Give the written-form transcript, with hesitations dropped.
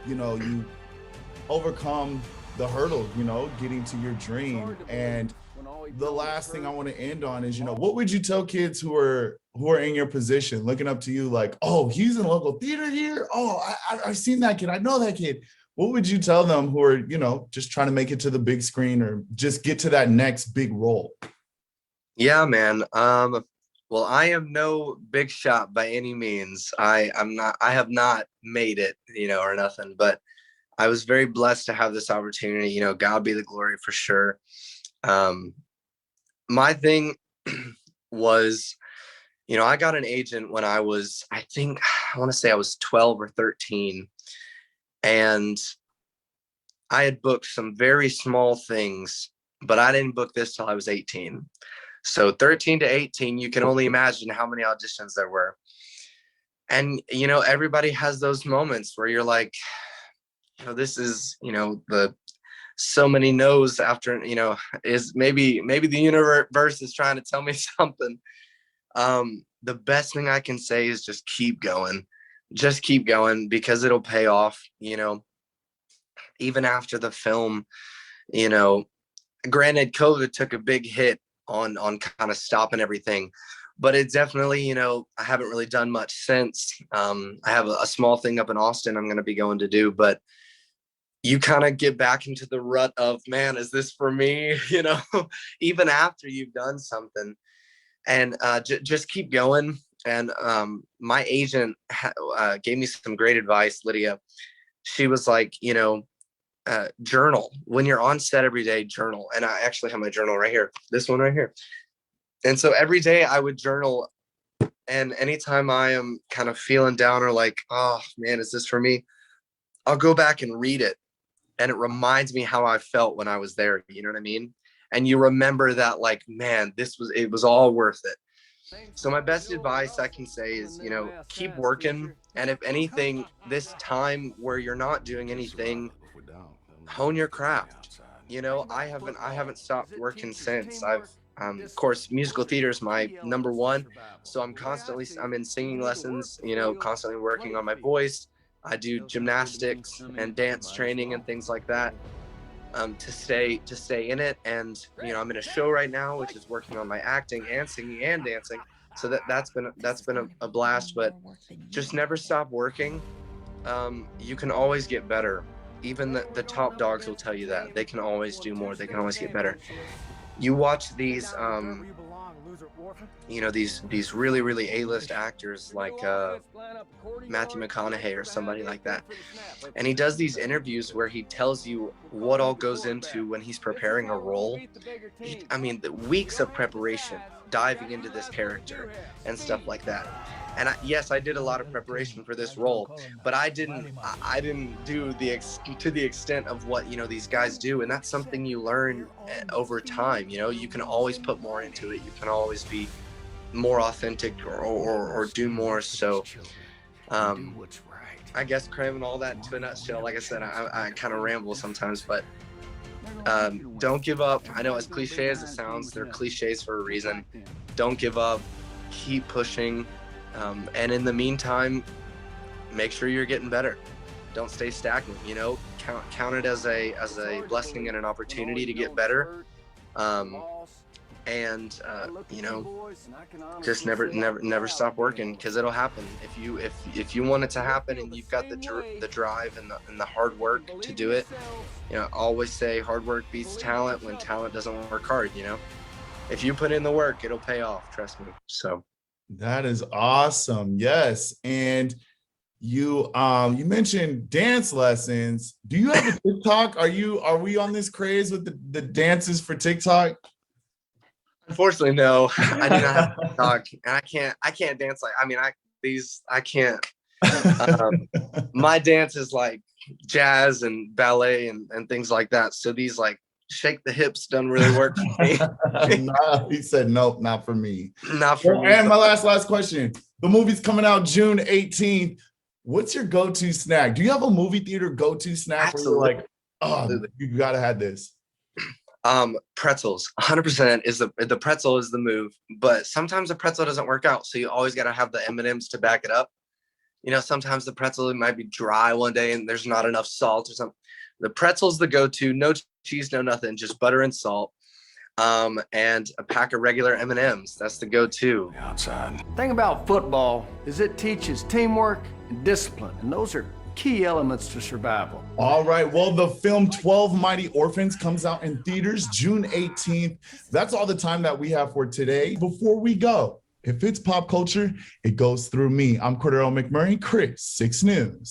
you overcome the hurdle, getting to your dream. And the last thing I want to end on is, what would you tell kids who are in your position, looking up to you, like, oh, he's in local theater here. Oh, I've seen that kid. I know that kid. What would you tell them who are, just trying to make it to the big screen or just get to that next big role? Yeah, man. Well, I am no big shot by any means. I have not made it, or nothing, but I was very blessed to have this opportunity. God be the glory for sure. Um, my thing was, I got an agent when I was, I want to say I was 12 or 13. And I had booked some very small things, but I didn't book this till I was 18. So 13 to 18, you can only imagine how many auditions there were. And, everybody has those moments where you're like, this is, the so many no's after, is maybe the universe is trying to tell me something. The best thing I can say is just keep going. Just keep going, because it'll pay off, even after the film, granted, COVID took a big hit on kind of stopping everything, but it definitely, I haven't really done much since. I have a small thing up in Austin I'm going to be going to do, but you kind of get back into the rut of, man, is this for me? Even after you've done something. And just keep going. And my agent gave me some great advice, Lydia. She was like, journal. When you're on set every day, journal. And I actually have my journal right here, this one right here. And so every day I would journal. And anytime I am kind of feeling down or like, oh man, is this for me? I'll go back and read it. And it reminds me how I felt when I was there. You know what I mean? And you remember that, like, man, it was all worth it. So my best advice I can say is, keep working. And if anything, this time where you're not doing anything, hone your craft. I haven't stopped working since. Of course, musical theater is my number one. So I'm in singing lessons, constantly working on my voice. I do gymnastics and dance training and things like that, to stay in it. And I'm in a show right now which is working on my acting and singing and dancing. So that's been a blast. But just never stop working. You can always get better. Even the top dogs will tell you that they can always do more. They can always get better. You watch these these really, really A-list actors like Matthew McConaughey or somebody like that. And he does these interviews where he tells you what all goes into when he's preparing a role. The weeks of preparation, diving into this character and stuff like that. And yes, I did a lot of preparation for this role, but I didn't do to the extent of what, these guys do. And that's something you learn over time. You can always put more into it. You can always be more authentic or do more. So, I guess cramming all that into a nutshell, like I said, I kind of ramble sometimes, but don't give up. I know, as cliche as it sounds, they're cliches for a reason. Don't give up. Keep pushing. And in the meantime, make sure you're getting better. Don't stay stagnant. Count it as a blessing and an opportunity to get better. And just never stop working, because it'll happen. If you want it to happen and you've got the drive and the hard work to do it, always say hard work beats talent when talent doesn't work hard. If you put in the work, it'll pay off, trust me. So That is awesome. Yes. And you mentioned dance lessons. Do you have a TikTok? Are we on this craze with the dances for TikTok? unfortunately, no. I do not have TikTok, and I can't dance I can't. My dance is like jazz and ballet and things like that. So these like shake the hips don't really work for me. No, he said nope, not for me. Not for me. And my last question. The movie's coming out June 18th. What's your go-to snack? Do you have a movie theater go-to snack Absolutely. where you're like, oh, you gotta have this? Pretzels. 100% is the pretzel is the move, but sometimes the pretzel doesn't work out, so you always got to have the M&Ms to back it up. you know, sometimes the pretzel might be dry one day and there's not enough salt or something. The pretzel's the go-to, no cheese, no nothing, just butter and salt. And a pack of regular M&Ms. That's the go-to. Outside. The thing about football is it teaches teamwork and discipline, and those are key elements to survival. All right, well, the film 12 Mighty Orphans comes out in theaters June 18th. That's all the time that we have for today. Before we go, if it's pop culture, it goes through me. I'm Cordero McMurray, Chris, 6 News.